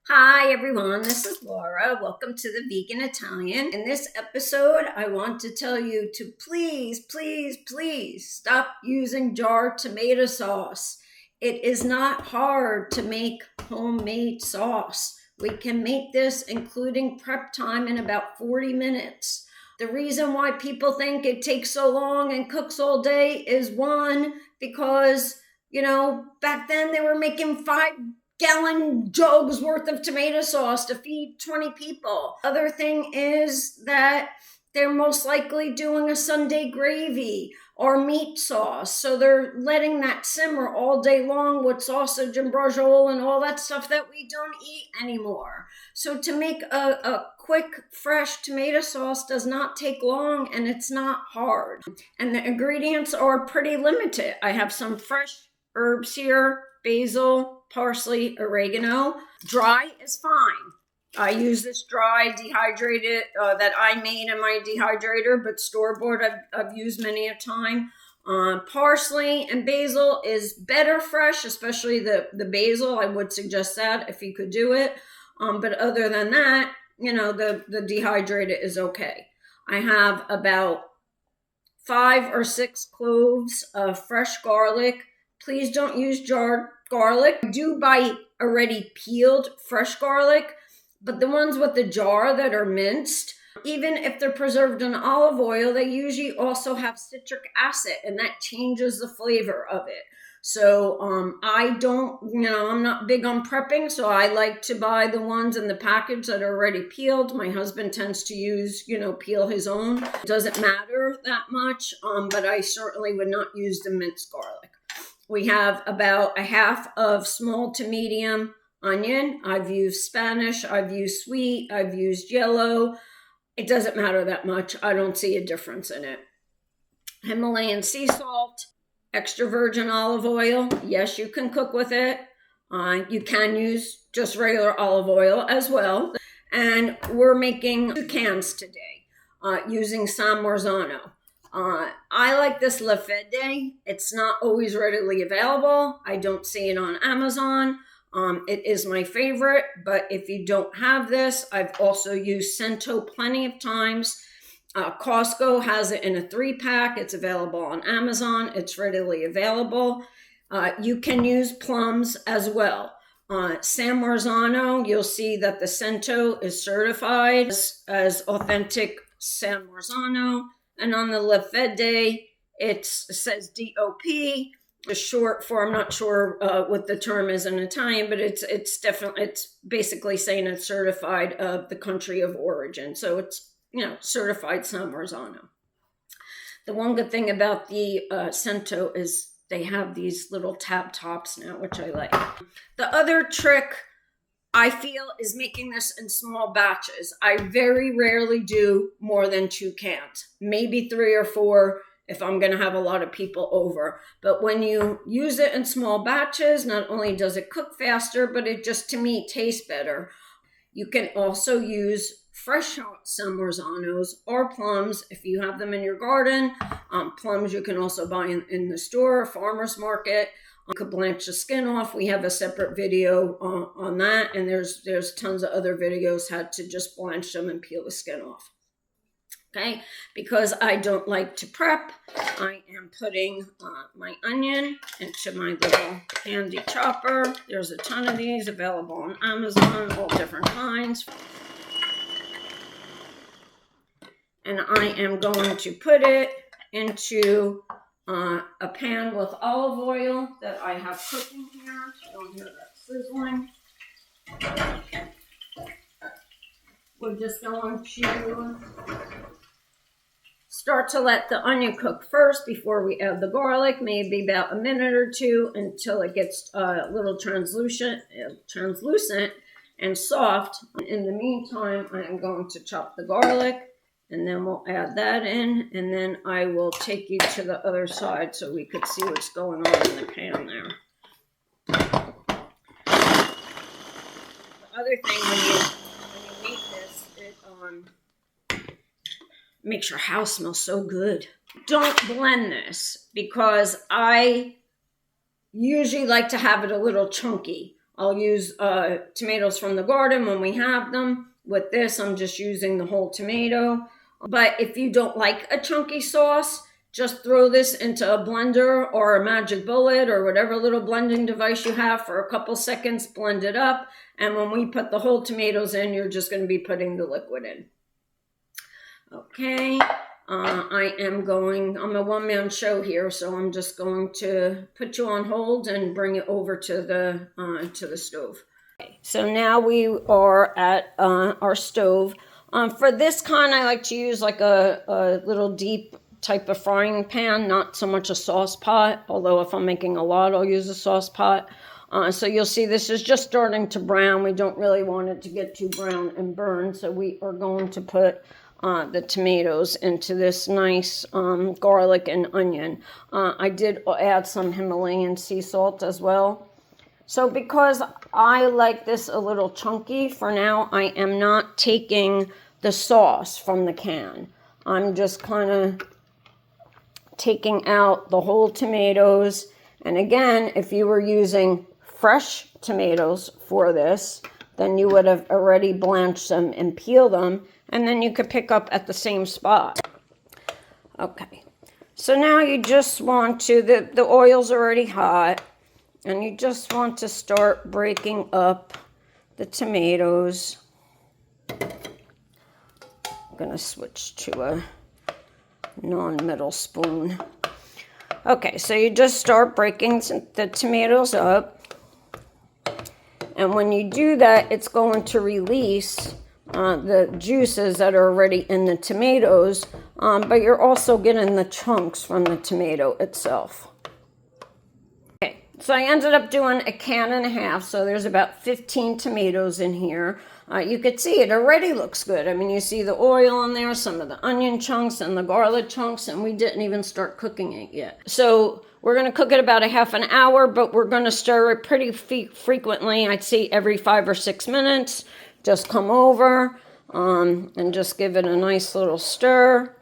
Hi everyone, this is Laura. Welcome to the Vegan Italian. In this episode, I want to tell you to please stop using jar tomato sauce. It is not hard to make homemade sauce. We can make this including prep time in about 40 minutes. The reason why people think it takes so long and cooks all day is one, because back then they were making 5-gallon jugs worth of tomato sauce to feed 20 people. Other thing is that they're most likely doing a Sunday gravy or meat sauce. So they're letting that simmer all day long with sausage and braciole and all that stuff that we don't eat anymore. So to make a quick, fresh tomato sauce does not take long, and it's not hard. And the ingredients are pretty limited. I have some fresh herbs here: basil, parsley, oregano. Dry is fine. I use this dry dehydrated that I made in my dehydrator, but store-bought I've used many a time. Parsley and basil is better fresh, especially the basil. I would suggest that if you could do it. But other than that, the dehydrated is okay. I have about 5 or 6 cloves of fresh garlic. Please don't use jarred garlic. I do buy already peeled fresh garlic, but the ones with the jar that are minced, even if they're preserved in olive oil, they usually also have citric acid, and that changes the flavor of it. So I don't, I'm not big on prepping, so I like to buy the ones in the package that are already peeled. My husband tends to use, peel his own. It doesn't matter that much, but I certainly would not use the minced garlic. We have about a half of small to medium onion. I've used Spanish, I've used sweet, I've used yellow. It doesn't matter that much. I don't see a difference in it. Himalayan sea salt, extra virgin olive oil. Yes, you can cook with it. You can use just regular olive oil as well. And we're making 2 cans today using San Marzano. I like this La Fede. It's not always readily available. I don't see it on Amazon. It is my favorite, but if you don't have this, I've also used Cento plenty of times. Costco has it in a 3-pack. It's available on Amazon. It's readily available. You can use plums as well. San Marzano, you'll see that the Cento is certified as authentic San Marzano. And on the La Fede, it says DOP. The short for, I'm not sure what the term is in Italian, but it's basically saying it's certified of the country of origin. So it's, certified San Marzano. The one good thing about the Cento is they have these little tab tops now, which I like. The other trick I feel is making this in small batches. I very rarely do more than 2 cans, maybe 3 or 4 if I'm going to have a lot of people over. But when you use it in small batches, not only does it cook faster, but it just, to me, tastes better. You can also use fresh San Marzanos or plums if you have them in your garden. Plums you can also buy in the store, farmer's market. You could blanch the skin off. We have a separate video on that, and there's tons of other videos how to just blanch them and peel the skin off. Okay, because I don't like to prep, I am putting my onion into my little handy chopper. There's a ton of these available on Amazon, all different kinds. And I am going to put it into a pan with olive oil that I have cooking here. Don't hear that sizzling. We're just going to start to let the onion cook first before we add the garlic, maybe about a minute or 2 until it gets a little translucent and soft. In the meantime, I am going to chop the garlic, and then we'll add that in, and then I will take you to the other side so we could see what's going on in the pan there. The other thing when you make this, it makes your house smell so good. Don't blend this because I usually like to have it a little chunky. I'll use tomatoes from the garden when we have them. With this, I'm just using the whole tomato. But if you don't like a chunky sauce, just throw this into a blender or a magic bullet or whatever little blending device you have for a couple seconds, blend it up. And when we put the whole tomatoes in, you're just going to be putting the liquid in. Okay, I'm a one-man show here, so I'm just going to put you on hold and bring it over to the stove. Okay, so now we are at our stove. For this kind, I like to use like a little deep type of frying pan, not so much a sauce pot, although if I'm making a lot, I'll use a sauce pot. So you'll see this is just starting to brown. We don't really want it to get too brown and burn, so we are going to put the tomatoes into this nice garlic and onion. I did add some Himalayan sea salt as well. So because I like this a little chunky, for now I am not taking the sauce from the can. I'm just kind of taking out the whole tomatoes. And again, if you were using fresh tomatoes for this, then you would have already blanched them and peeled them, and then you could pick up at the same spot. Okay, so now you just want to, the oil's already hot, and you just want to start breaking up the tomatoes. I'm gonna switch to a non-metal spoon. Okay, so you just start breaking the tomatoes up. And when you do that, it's going to release the juices that are already in the tomatoes, but you're also getting the chunks from the tomato itself. Okay, so I ended up doing a can and a half, so there's about 15 tomatoes in here. You could see it already looks good. I mean, you see the oil in there, some of the onion chunks and the garlic chunks, and we didn't even start cooking it yet. So we're going to cook it about a half an hour, but we're going to stir it pretty frequently. I'd say every 5 or 6 minutes. Just come over and just give it a nice little stir.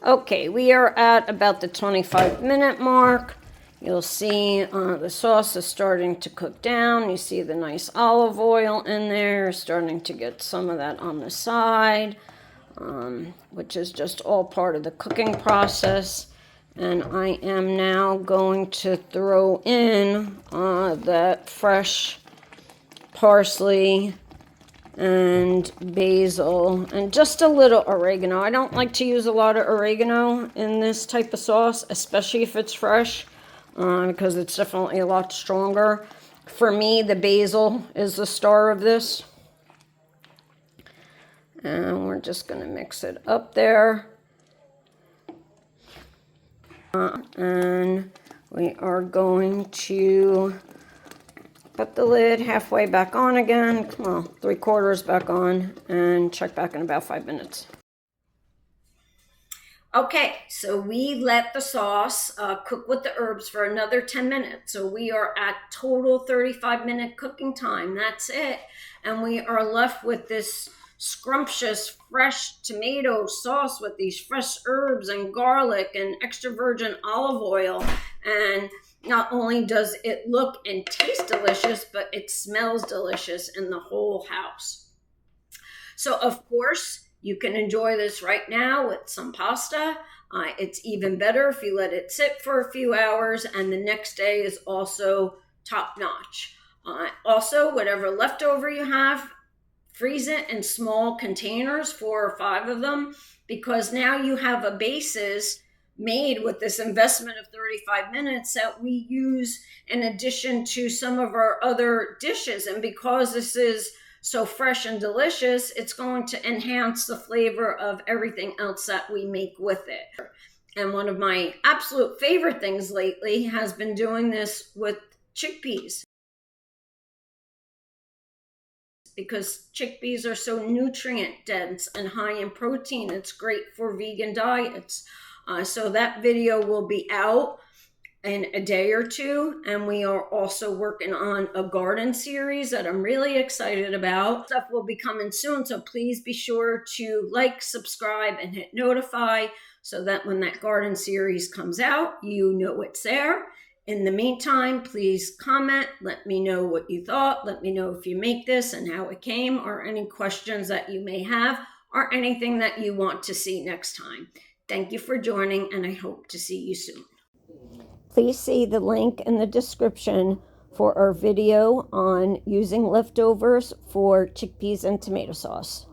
Okay, we are at about the 25-minute mark. You'll see the sauce is starting to cook down. You see the nice olive oil in there, starting to get some of that on the side, which is just all part of the cooking process. And I am now going to throw in that fresh parsley and basil and just a little oregano. I don't like to use a lot of oregano in this type of sauce, especially if it's fresh. Because it's definitely a lot stronger. For me, the basil is the star of this. And we're just going to mix it up there. And we are going to put the lid halfway back on again. Well, 3/4 back on, and check back in about 5 minutes. Okay, so we let the sauce cook with the herbs for another 10 minutes. So we are at total 35-minute cooking time. That's it. And we are left with this scrumptious, fresh tomato sauce with these fresh herbs and garlic and extra virgin olive oil. And not only does it look and taste delicious, but it smells delicious in the whole house. So, of course, you can enjoy this right now with some pasta. It's even better if you let it sit for a few hours, and the next day is also top notch. Also, whatever leftover you have, freeze it in small containers, 4 or 5 of them, because now you have a basis made with this investment of 35 minutes that we use in addition to some of our other dishes. And because this is so fresh and delicious, it's going to enhance the flavor of everything else that we make with it. And one of my absolute favorite things lately has been doing this with chickpeas, because chickpeas are so nutrient dense and high in protein. It's great for vegan diets. So that video will be out in a day or two, and we are also working on a garden series that I'm really excited about. Stuff will be coming soon, so please be sure to like, subscribe, and hit notify so that when that garden series comes out, you know it's there. In the meantime, please comment, let me know what you thought, let me know if you make this and how it came, or any questions that you may have, or anything that you want to see next time. Thank you for joining, and I hope to see you soon. Please see the link in the description for our video on using leftovers for chickpeas and tomato sauce.